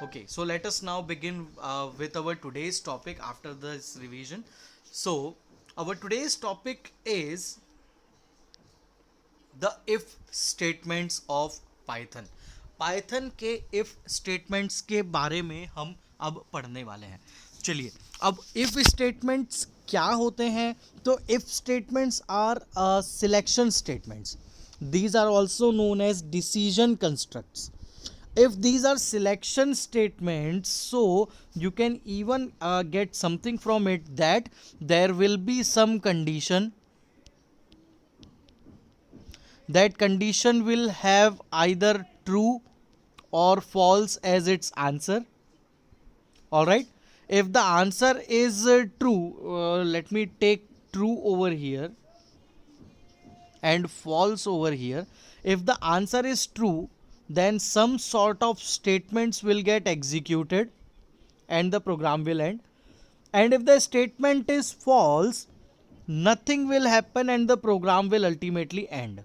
Okay, so let us now begin with our today's topic after this revision. So, our today's topic is the if statements of Python. Python के if statements के बारे में हम अब पढ़ने वाले हैं. चलिए, अब if statements क्या होते हैं? तो if statements are selection statements. These are also known as decision constructs. If these are selection statements, so you can even get something from it, that there will be some condition. That condition will have either true or false as its answer. All right, if the answer is true, let me take true over here and false over here. If the answer is true, then some sort of statements will get executed and the program will end. And if the statement is false, nothing will happen and the program will ultimately end.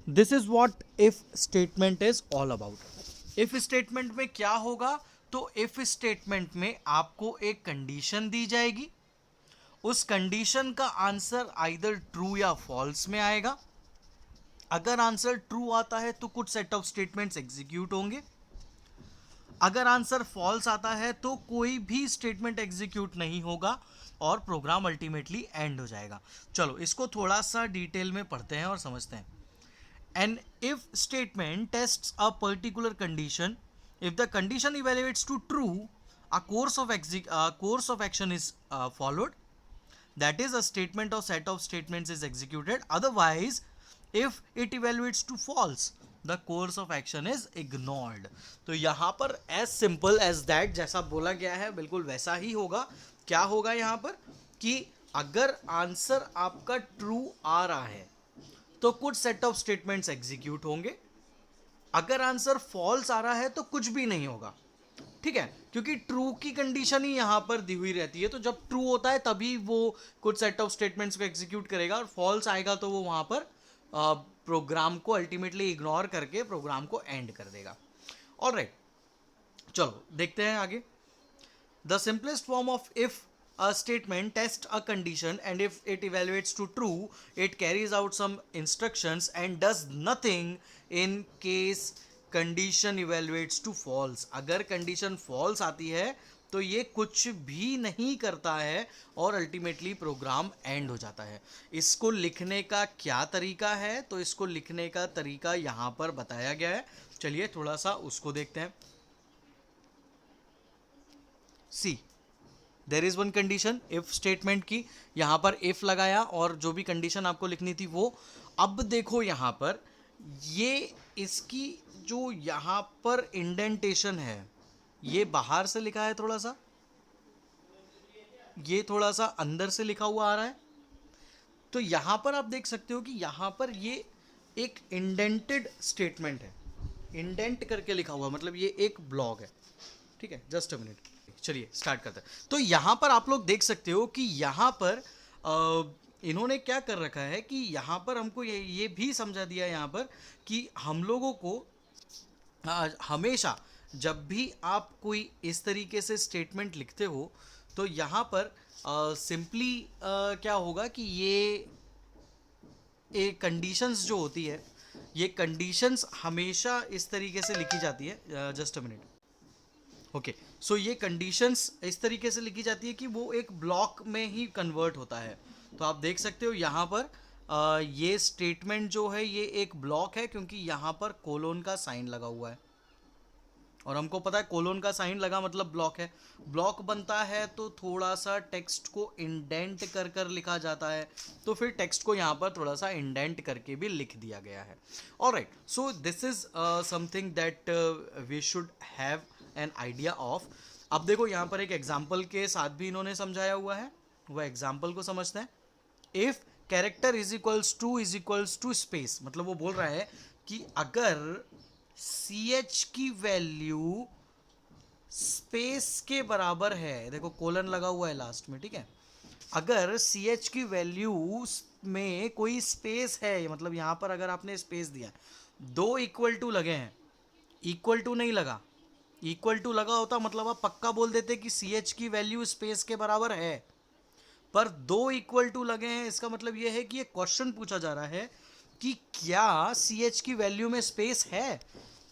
This is what if statement is all about. if statement में क्या होगा? तो if statement में आपको एक condition दी जाएगी, उस condition का आंसर आइदर ट्रू या फॉल्स में आएगा. अगर आंसर ट्रू आता है तो कुछ सेट ऑफ स्टेटमेंट्स एग्जीक्यूट होंगे. अगर आंसर फॉल्स आता है तो कोई भी स्टेटमेंट एग्जीक्यूट नहीं होगा और प्रोग्राम अल्टीमेटली एंड हो जाएगा. चलो इसको थोड़ा सा डिटेल में पढ़ते हैं और समझते हैं. An if statement tests a particular condition. If the condition evaluates to true, a course of action is followed. That is, a statement or set of statements is executed. Otherwise, if it evaluates to false, the course of action is ignored. तो यहाँ पर as simple as that, जैसा बोला गया है बिल्कुल वैसा ही होगा. क्या होगा यहाँ पर कि अगर आंसर आपका ट्रू आ रहा है तो कुछ सेट ऑफ स्टेटमेंट्स एग्जीक्यूट होंगे. अगर आंसर फॉल्स आ रहा है तो कुछ भी नहीं होगा. ठीक है, क्योंकि ट्रू की कंडीशन ही यहां पर दी हुई रहती है. तो जब ट्रू होता है तभी वो कुछ सेट ऑफ स्टेटमेंट्स को एग्जीक्यूट करेगा और फॉल्स आएगा तो वो वहां पर प्रोग्राम को अल्टीमेटली इग्नोर करके प्रोग्राम को एंड कर देगा. ऑलराइट, चलो देखते हैं आगे. The simplest form of if a statement tests a condition, and if it evaluates to true, it carries out some instructions and does nothing in case condition evaluates to false. अगर condition false आती है तो ये कुछ भी नहीं करता है और अल्टीमेटली प्रोग्राम एंड हो जाता है. इसको लिखने का क्या तरीका है? तो इसको लिखने का तरीका यहाँ पर बताया गया है. चलिए थोड़ा सा उसको देखते हैं. C, there is one condition if statement की. यहां पर इफ लगाया और जो भी कंडीशन आपको लिखनी थी वो. अब देखो यहां पर ये इसकी जो यहां पर इंडेंटेशन है ये बाहर से लिखा है, थोड़ा सा ये थोड़ा सा अंदर से लिखा हुआ आ रहा है. तो यहां पर आप देख सकते हो कि यहां पर ये एक इंडेंटेड स्टेटमेंट है. इंडेंट करके लिखा हुआ मतलब ये एक ब्लॉक है. ठीक है, जस्ट अ मिनट. चलिए स्टार्ट करते हैं. तो यहाँ पर आप लोग देख सकते हो कि यहाँ पर इन्होंने क्या कर रखा है कि यहाँ पर हमको ये भी समझा दिया है यहाँ पर कि हम लोगों को हमेशा जब भी आप कोई इस तरीके से स्टेटमेंट लिखते हो तो यहाँ पर सिंपली क्या होगा कि ये कंडीशंस जो होती है ये कंडीशंस हमेशा इस तरीके से लिखी जाती है. Just a minute. ओके, सो ये कंडीशंस इस तरीके से लिखी जाती है कि वो एक ब्लॉक में ही कन्वर्ट होता है. तो आप देख सकते हो यहाँ पर ये स्टेटमेंट जो है ये एक ब्लॉक है क्योंकि यहाँ पर कोलोन का साइन लगा हुआ है और हमको पता है कोलोन का साइन लगा मतलब ब्लॉक है. ब्लॉक बनता है तो थोड़ा सा टेक्स्ट को इंडेंट कर कर लिखा जाता है. तो फिर टेक्स्ट को यहाँ पर थोड़ा सा इंडेंट करके भी लिख दिया गया है. Alright, so this is something that we should have an idea of. अब देखो यहाँ पर एक एग्जाम्पल के साथ भी इन्होंने समझाया हुआ है. वह एग्जाम्पल को समझते हैं. If character is equals to space, मतलब वो बोल रहा है कि अगर ch की वैल्यू स्पेस के बराबर है, देखो कोलन लगा हुआ है लास्ट में. ठीक है, अगर ch की वैल्यू में कोई स्पेस है मतलब यहाँ पर अगर आपने स्पेस दिया, दो इक्वल टू लगे हैं इक्वल टू नहीं लगा, इक्वल टू लगा होता मतलब आप पक्का बोल देते कि सी एच की वैल्यू स्पेस के बराबर है, पर दो इक्वल टू लगे हैं, इसका मतलब ये है कि ये क्वेश्चन पूछा जा रहा है कि क्या सी एच की वैल्यू में स्पेस है।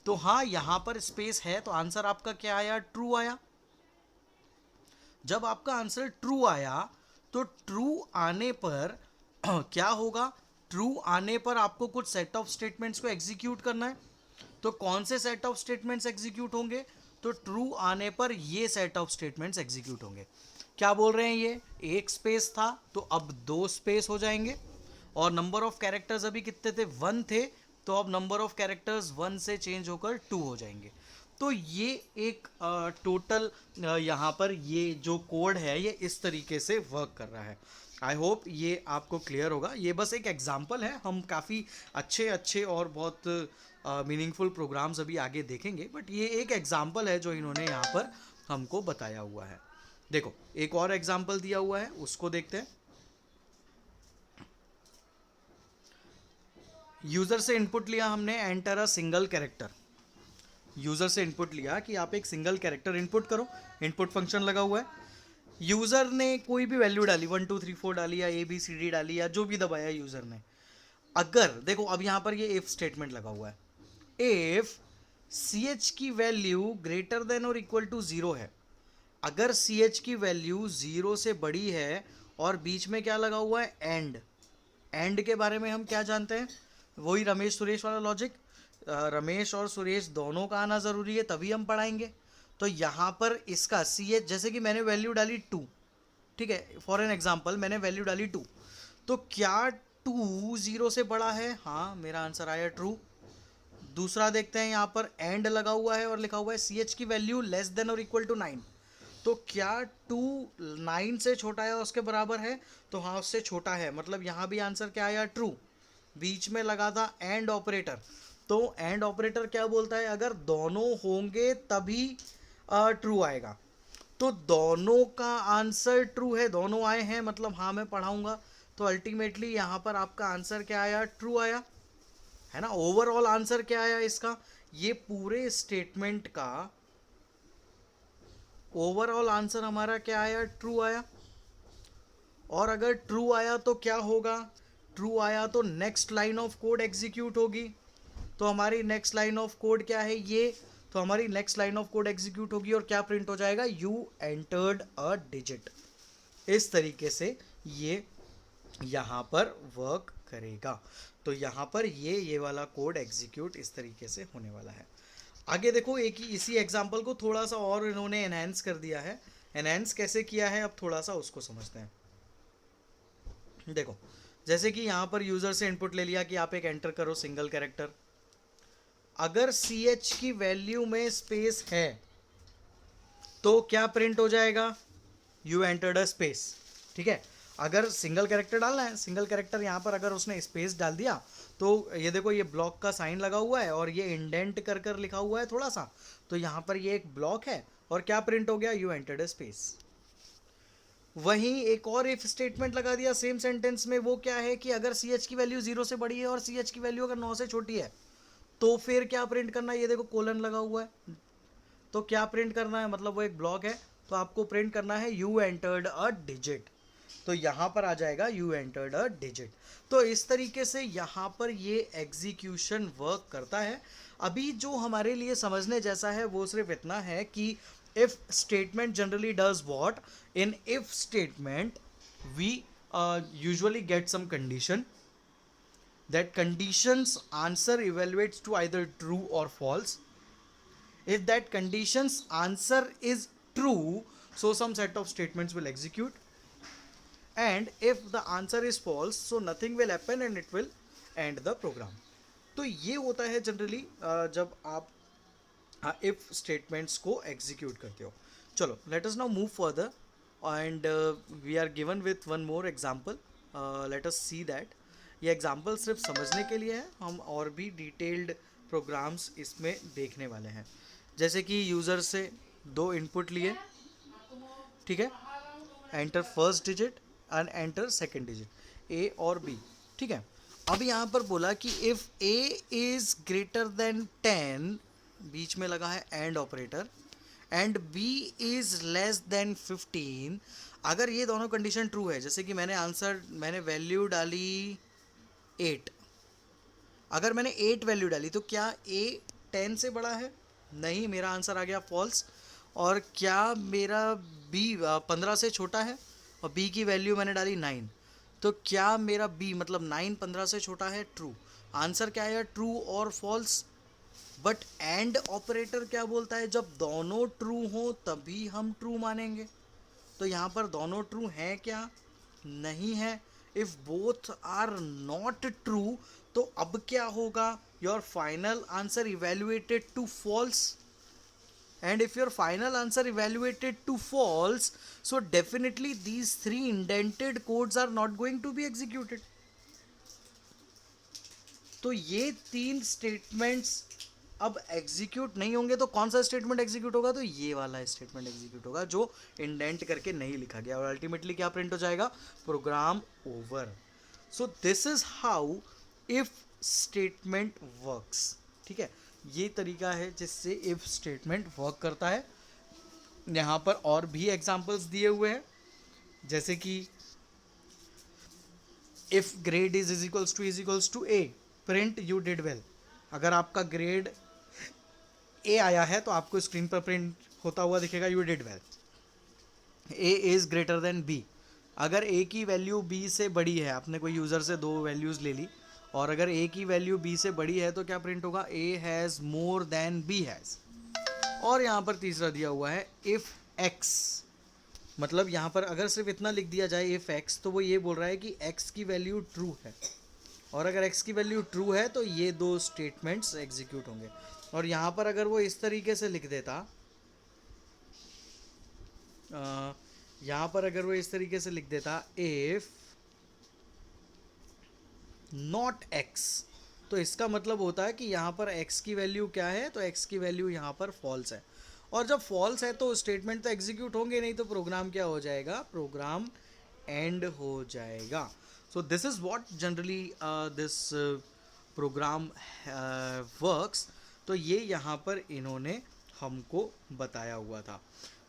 तो हाँ, यहां पर स्पेस है, तो आंसर आपका क्या आया, ट्रू आया। जब आपका आंसर ट्रू आया तो ट्रू आने पर क्या होगा, ट्रू आने पर आपको कुछ सेट ऑफ स्टेटमेंट्स को एग्जीक्यूट करना है। तो कौन से सेट ऑफ स्टेटमेंट्स एग्जीक्यूट होंगे, तो ट्रू आने पर ये सेट ऑफ स्टेटमेंट्स एग्जीक्यूट होंगे। क्या बोल रहे हैं, ये एक स्पेस था तो अब दो स्पेस हो जाएंगे, और नंबर ऑफ कैरेक्टर्स अभी कितने थे, 1 थे, तो अब नंबर ऑफ कैरेक्टर्स 1 से चेंज होकर 2 हो जाएंगे। तो ये एक टोटल यहाँ पर ये जो कोड है ये इस तरीके से वर्क कर रहा है। आई होप ये आपको क्लियर होगा। ये बस एक एग्जाम्पल है, हम काफ़ी अच्छे अच्छे और बहुत मीनिंगफुल प्रोग्राम्स अभी आगे देखेंगे, बट ये एक एग्जाम्पल है जो इन्होंने यहाँ पर हमको बताया हुआ है। देखो एक और एग्जाम्पल दिया हुआ है, उसको देखते हैं। यूज़र से इनपुट लिया हमने, enter a single character. User से इनपुट लिया कि आप एक सिंगल कैरेक्टर इनपुट करो, इनपुट फंक्शन लगा हुआ है। यूज़र ने कोई भी वैल्यू डाली, 1 2 3 4 डाली या ABCD डाली या जो भी दबाया यूज़र ने। अगर देखो अब यहाँ पर ये इफ स्टेटमेंट लगा हुआ है, इफ सी एच की वैल्यू ग्रेटर देन और इक्वल टू 0 है, अगर सी एच की वैल्यू 0 से बड़ी है और बीच में क्या लगा हुआ है, एंड। एंड के बारे में हम क्या जानते हैं, वही रमेश सुरेश वाला लॉजिक, रमेश और सुरेश दोनों का आना ज़रूरी है तभी हम पढ़ाएंगे। तो यहाँ पर इसका सी एच, जैसे कि मैंने वैल्यू डाली 2, ठीक है, फॉर एन एग्जाम्पल मैंने वैल्यू डाली 2, तो क्या 2 0 से बड़ा है, हाँ मेरा आंसर आया ट्रू। दूसरा देखते हैं, यहाँ पर एंड लगा हुआ है और लिखा हुआ है सी एच की वैल्यू लेस देन और इक्वल टू 9, तो क्या 2 9 से छोटा है उसके बराबर है, तो हाँ उससे छोटा है, मतलब यहाँ भी आंसर क्या आया, ट्रू। बीच में लगा था एंड ऑपरेटर, तो एंड ऑपरेटर क्या बोलता है, अगर दोनों होंगे तभी ट्रू आएगा। तो दोनों का आंसर ट्रू है, दोनों आए हैं मतलब हाँ मैं पढ़ाऊंगा, तो अल्टीमेटली यहाँ पर आपका आंसर क्या आया, ट्रू आया, है ना। ओवरऑल आंसर क्या आया इसका, ये पूरे स्टेटमेंट का ओवरऑल आंसर हमारा क्या आया, ट्रू आया। और अगर ट्रू आया तो क्या होगा, ट्रू आया तो next line of code execute होगी। तो हमारी नेक्स्ट लाइन ऑफ कोड क्या है, ये, तो हमारी next line of code execute होगी और क्या प्रिंट हो जाएगा, यू एंटर्ड अ डिजिट। इस तरीके से ये यहाँ पर वर्क करेगा। तो यहाँ पर ये वाला कोड एग्जीक्यूट इस तरीके से होने वाला है। आगे देखो, एक ही इसी एग्जांपल को थोड़ा सा और इन्होंने एनहेंस कर दिया है। एनहेंस कैसे किया है, अब थोड़ा सा उसको समझते हैं। देखो जैसे कि यहाँ पर यूज़र से इनपुट ले लिया कि आप एक एंटर करो सिंगल कैरेक्टर। अगर सी एच की वैल्यू में स्पेस है तो क्या प्रिंट हो जाएगा, यू एंटर्ड अ स्पेस, ठीक है। अगर सिंगल कैरेक्टर डालना है, सिंगल कैरेक्टर यहाँ पर अगर उसने स्पेस डाल दिया तो ये देखो ये ब्लॉक का साइन लगा हुआ है और ये इंडेंट कर कर लिखा हुआ है थोड़ा सा, तो यहाँ पर ये एक ब्लॉक है और क्या प्रिंट हो गया, यू एंटर्ड अ स्पेस। वहीं एक और इफ स्टेटमेंट लगा दिया सेम सेंटेंस में, वो क्या है कि अगर सी एच की वैल्यू 0 से बड़ी है और सी एच की वैल्यू अगर 9 से छोटी है तो फिर क्या प्रिंट करना है, ये देखो कोलन लगा हुआ है, तो क्या प्रिंट करना है, मतलब वो एक ब्लॉक है तो आपको प्रिंट करना है यू एंटर्ड अ डिजिट, तो यहाँ पर आ जाएगा यू एंटर्ड अ डिजिट। तो इस तरीके से यहाँ पर ये एग्जीक्यूशन वर्क करता है। अभी जो हमारे लिए समझने जैसा है वो सिर्फ इतना है कि if statement generally does what, in if statement we usually get some condition, that conditions answer evaluates to either true or false. If that conditions answer is true, so some set of statements will execute, and if the answer is false, so nothing will happen and it will end the program. तो ये होता है generally जब आप if statements को execute करते हो। चलो let us now move further and we are given with one more example, let us see that. ये एग्जांपल सिर्फ समझने के लिए है, हम और भी डिटेल्ड प्रोग्राम्स इसमें देखने वाले हैं। जैसे कि यूज़र से दो इनपुट लिए, ठीक है, enter first digit and enter second digit, A और बी, ठीक है। अब यहाँ पर बोला कि if A is greater than 10 बीच में लगा है and operator, and B is less than 15, अगर ये दोनों कंडीशन ट्रू है, जैसे कि मैंने वैल्यू डाली 8, अगर मैंने 8 वैल्यू डाली तो क्या ए 10 से बड़ा है? नहीं, मेरा आंसर आ गया फॉल्स। और क्या मेरा बी 15 से छोटा है? और बी की वैल्यू मैंने डाली 9, तो क्या मेरा बी मतलब 9 15 से छोटा है? ट्रू। आंसर क्या है? ट्रू और फॉल्स। बट एंड ऑपरेटर क्या बोलता है? जब दोनों ट्रू हो तभी हम ट्रू मानेंगे। तो यहाँ पर दोनों ट्रू हैं क्या? नहीं है। If both are not true, तो अब क्या होगा? Your final answer evaluated to false, and if your final answer evaluated to false, so definitely these three indented codes are not going to be executed. तो ये 3 statements अब execute नहीं होंगे, तो कौन सा स्टेटमेंट एग्जीक्यूट होगा? तो ये वाला स्टेटमेंट एग्जीक्यूट होगा जो इंडेंट करके नहीं लिखा गया, और अल्टीमेटली क्या प्रिंट हो जाएगा? Program over. So this is how if statement works. ठीक है, ये तरीका है जिससे इफ स्टेटमेंट वर्क करता है। यहाँ पर और भी एग्जांपल्स दिए हुए हैं, जैसे कि if grade is equals to A, print you did well. अगर आपका ग्रेड ए आया है तो आपको स्क्रीन पर प्रिंट होता हुआ दिखेगा you did well. A is greater than B, अगर ए की वैल्यू बी से बड़ी है, आपने कोई यूज़र से 2 वैल्यूज़ ले ली, और अगर ए की वैल्यू बी से बड़ी है तो क्या प्रिंट होगा? A has more than B has. और यहाँ पर तीसरा दिया हुआ है इफ़ एक्स, मतलब यहाँ पर अगर सिर्फ इतना लिख दिया जाए इफ़ एक्स, तो वो ये बोल रहा है कि एक्स की वैल्यू ट्रू है, और अगर एक्स की वैल्यू ट्रू है तो ये 2 स्टेटमेंट्स एग्जीक्यूट होंगे। और यहाँ पर अगर वो इस तरीके से लिख देता, यहाँ पर अगर वो इस तरीके से लिख देता इफ़ नॉट एक्स, तो इसका मतलब होता है कि यहाँ पर x की वैल्यू क्या है? तो x की वैल्यू यहाँ पर फॉल्स है, और जब फॉल्स है तो स्टेटमेंट तो एग्जीक्यूट होंगे नहीं, तो प्रोग्राम क्या हो जाएगा? प्रोग्राम एंड हो जाएगा। So this is what generally this program works. तो ये यहाँ पर इन्होंने हमको बताया हुआ था।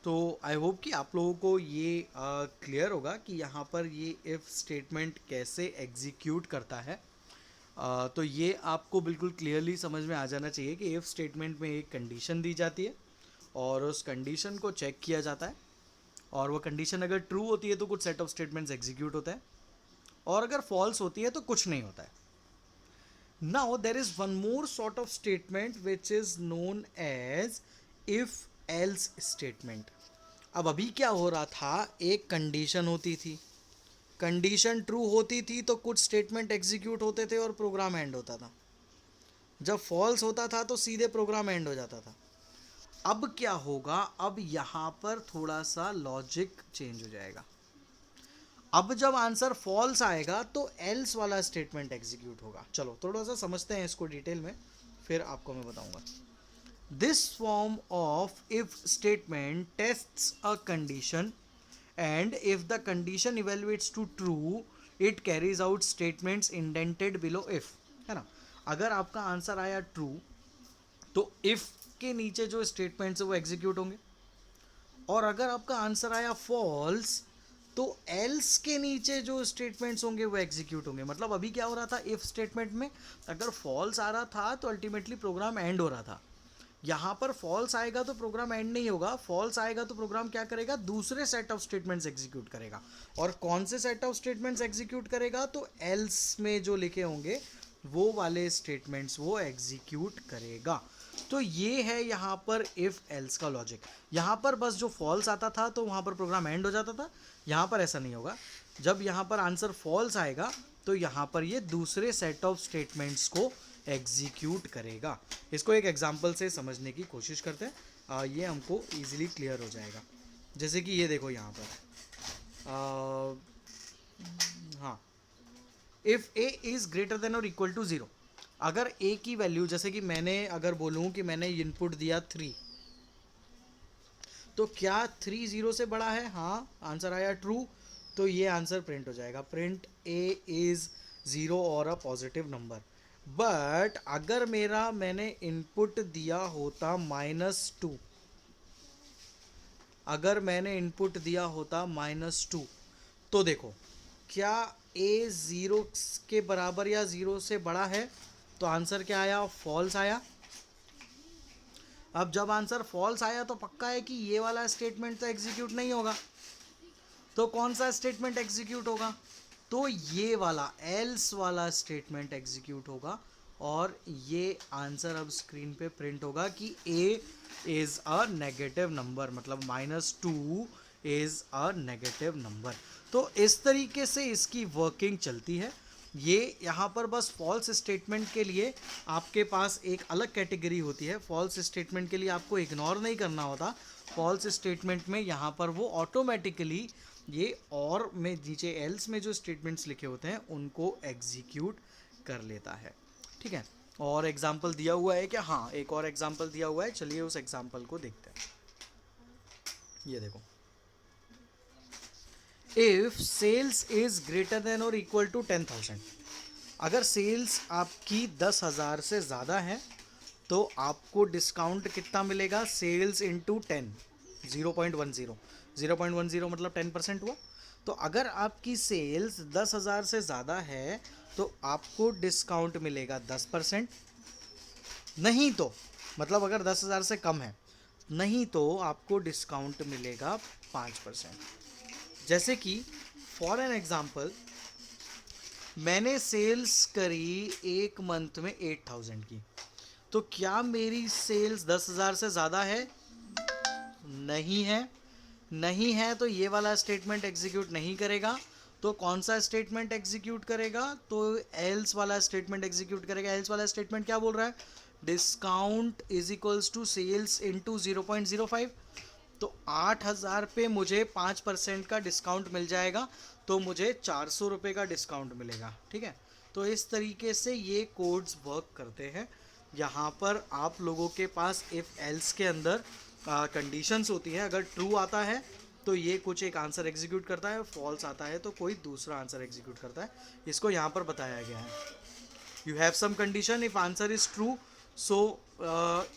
तो आई होप कि आप लोगों को ये क्लियर होगा कि यहाँ पर ये इफ़ स्टेटमेंट कैसे एग्जीक्यूट करता है। तो ये आपको बिल्कुल क्लियरली समझ में आ जाना चाहिए कि इफ़ स्टेटमेंट में एक कंडीशन दी जाती है और उस कंडीशन को चेक किया जाता है, और वो कंडीशन अगर ट्रू होती है तो कुछ सेट ऑफ स्टेटमेंट्स एग्जीक्यूट होता है, और अगर फॉल्स होती है तो कुछ नहीं होता है। Now there is one more sort of statement which is known as if else statement. अब अभी क्या हो रहा था? एक कंडीशन होती थी, कंडीशन ट्रू होती थी तो कुछ स्टेटमेंट एग्जीक्यूट होते थे और प्रोग्राम एंड होता था। जब फॉल्स होता था तो सीधे प्रोग्राम एंड हो जाता था। अब क्या होगा? अब यहाँ पर थोड़ा सा लॉजिक चेंज हो जाएगा। अब जब आंसर फॉल्स आएगा तो एल्स वाला स्टेटमेंट एग्जीक्यूट होगा। चलो थोड़ा सा समझते हैं इसको डिटेल में, फिर आपको मैं बताऊंगा। This form of if statement tests a condition, and if the condition evaluates to true, it carries out statements indented below if, है ना? अगर आपका आंसर आया ट्रू तो if के नीचे जो स्टेटमेंट्स है वो एग्जीक्यूट होंगे, और अगर आपका आंसर आया फॉल्स तो एल्स के नीचे जो स्टेटमेंट्स होंगे वो एग्जीक्यूट होंगे। मतलब अभी क्या हो रहा था? इफ स्टेटमेंट में अगर फॉल्स आ रहा था तो अल्टीमेटली प्रोग्राम एंड हो रहा था। यहाँ पर फॉल्स आएगा तो प्रोग्राम एंड नहीं होगा, फॉल्स आएगा तो प्रोग्राम क्या करेगा? दूसरे सेट ऑफ स्टेटमेंट्स एग्जीक्यूट करेगा। और कौन से सेट ऑफ स्टेटमेंट्स एग्जीक्यूट करेगा? तो एल्स में जो लिखे होंगे वो वाले स्टेटमेंट्स वो एग्जीक्यूट करेगा। तो ये है यहाँ पर इफ़ एल्स का लॉजिक। यहाँ पर बस जो फॉल्स आता था तो वहाँ पर प्रोग्राम एंड हो जाता था, यहाँ पर ऐसा नहीं होगा। जब यहाँ पर आंसर फॉल्स आएगा तो यहाँ पर ये दूसरे सेट ऑफ स्टेटमेंट्स को एग्जीक्यूट करेगा। इसको एक एग्जांपल से समझने की कोशिश करते हैं, ये हमको इजीली क्लियर हो जाएगा। जैसे कि ये देखो यहाँ पर हाँ, if A is greater than और इक्वल टू 0, अगर ए की वैल्यू, जैसे कि मैंने अगर बोलूँ कि मैंने इनपुट दिया 3, तो क्या 3 0 से बड़ा है? हाँ, आंसर आया ट्रू, तो ये आंसर प्रिंट हो जाएगा, प्रिंट ए इज़ 0 और अ पॉजिटिव नंबर। बट अगर मैंने इनपुट दिया होता -2, अगर मैंने इनपुट दिया होता -2, तो देखो क्या ए ज़ीरो के बराबर या ज़ीरो से बड़ा है, तो आंसर क्या आया, फॉल्स आया। अब जब आंसर फॉल्स आया तो पक्का है कि ये वाला स्टेटमेंट तो एग्जीक्यूट नहीं होगा, तो कौन सा स्टेटमेंट एग्जीक्यूट होगा, तो ये वाला एल्स वाला स्टेटमेंट एग्जीक्यूट होगा। और ये आंसर अब स्क्रीन पे प्रिंट होगा कि A is a negative number, मतलब -2 इज़ अ नेगेटिव नंबर। तो इस तरीके से इसकी वर्किंग चलती है। ये यहाँ पर बस फॉल्स स्टेटमेंट के लिए आपके पास एक अलग कैटेगरी होती है, फॉल्स स्टेटमेंट के लिए आपको इग्नोर नहीं करना होता। फॉल्स स्टेटमेंट में यहाँ पर वो ऑटोमेटिकली ये और में नीचे एल्स में जो स्टेटमेंट्स लिखे होते हैं उनको एग्जीक्यूट कर लेता है। ठीक है, और एग्जाम्पल दिया हुआ है क्या, हाँ एक और एग्जाम्पल दिया हुआ है, चलिए उस एग्जाम्पल को देखते हैं। ये देखो, if sales is greater than और इक्वल टू 10,000, अगर सेल्स आपकी 10,000 से ज़्यादा है तो आपको डिस्काउंट कितना मिलेगा, सेल्स इंटू 10, 0.10, 0.10 मतलब 10% हुआ। तो अगर आपकी सेल्स 10,000 से ज़्यादा है तो आपको डिस्काउंट मिलेगा 10%, नहीं तो मतलब अगर 10,000 से कम है, नहीं तो आपको डिस्काउंट मिलेगा 5%। जैसे कि फॉर एन एग्जाम्पल, मैंने सेल्स करी एक मंथ में 8,000 की, तो क्या मेरी सेल्स 10,000 से ज़्यादा है, नहीं है, नहीं है, तो ये वाला स्टेटमेंट एग्जीक्यूट नहीं करेगा। तो कौन सा स्टेटमेंट एग्जीक्यूट करेगा, तो एल्स वाला स्टेटमेंट एग्जीक्यूट करेगा। एल्स वाला स्टेटमेंट क्या बोल रहा है, discount is equals to sales into 0.05। तो 8,000 पे मुझे 5% का डिस्काउंट मिल जाएगा, तो मुझे 400 रुपये का डिस्काउंट मिलेगा। ठीक है, तो इस तरीके से ये कोड्स वर्क करते हैं। यहाँ पर आप लोगों के पास इफ़ एल्स के अंदर कंडीशंस होती है, अगर ट्रू आता है तो ये कुछ एक आंसर एग्जीक्यूट करता है, फॉल्स आता है तो कोई दूसरा आंसर एग्जीक्यूट करता है। इसको यहाँ पर बताया गया है, you have some condition, if answer is true so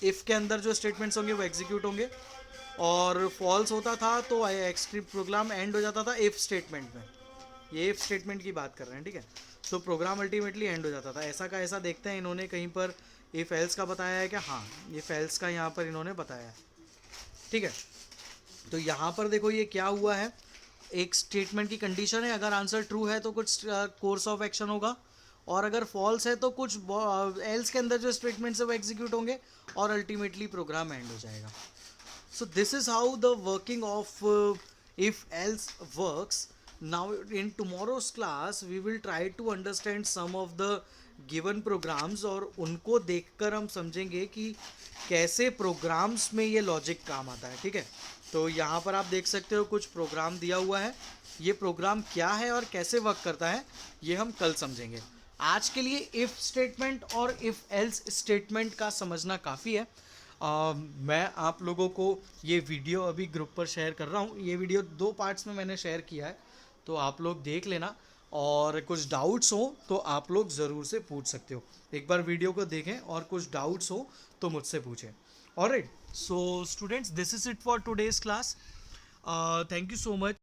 if के अंदर जो स्टेटमेंट्स होंगे वो एग्जीक्यूट होंगे, और फॉल्स होता था तो स्क्रिप्ट प्रोग्राम एंड हो जाता था इफ़ स्टेटमेंट में। ये इफ़ स्टेटमेंट की बात कर रहे हैं, ठीक है, तो प्रोग्राम अल्टीमेटली एंड हो जाता था। ऐसा का ऐसा देखते हैं इन्होंने कहीं पर इफ़ एल्स का बताया है क्या, हाँ इफ़ एल्स का यहाँ पर इन्होंने बताया है। ठीक है, तो यहाँ पर देखो ये क्या हुआ है, एक स्टेटमेंट की कंडीशन है, अगर आंसर ट्रू है तो कुछ कोर्स ऑफ एक्शन होगा, और अगर फॉल्स है तो कुछ एल्स के अंदर जो स्टेटमेंट्स है वो एग्जीक्यूट होंगे, और अल्टीमेटली प्रोग्राम एंड हो जाएगा। So this is how the working of if else works. Now in tomorrow's class we will try to understand some of the given programs, और उनको देखकर हम समझेंगे कि कैसे प्रोग्राम्स में ये लॉजिक काम आता है। ठीक है, तो यहाँ पर आप देख सकते हो कुछ प्रोग्राम दिया हुआ है, ये प्रोग्राम क्या है और कैसे वर्क करता है ये हम कल समझेंगे। आज के लिए इफ़ स्टेटमेंट और इफ़ एल्स स्टेटमेंट का समझना काफ़ी है। मैं आप लोगों को ये वीडियो अभी ग्रुप पर शेयर कर रहा हूँ, ये वीडियो 2 पार्ट्स में मैंने शेयर किया है, तो आप लोग देख लेना, और कुछ डाउट्स हो तो आप लोग ज़रूर से पूछ सकते हो। एक बार वीडियो को देखें और कुछ डाउट्स हो तो मुझसे पूछें। Alright, so students, this is it for today's class. Thank you so much.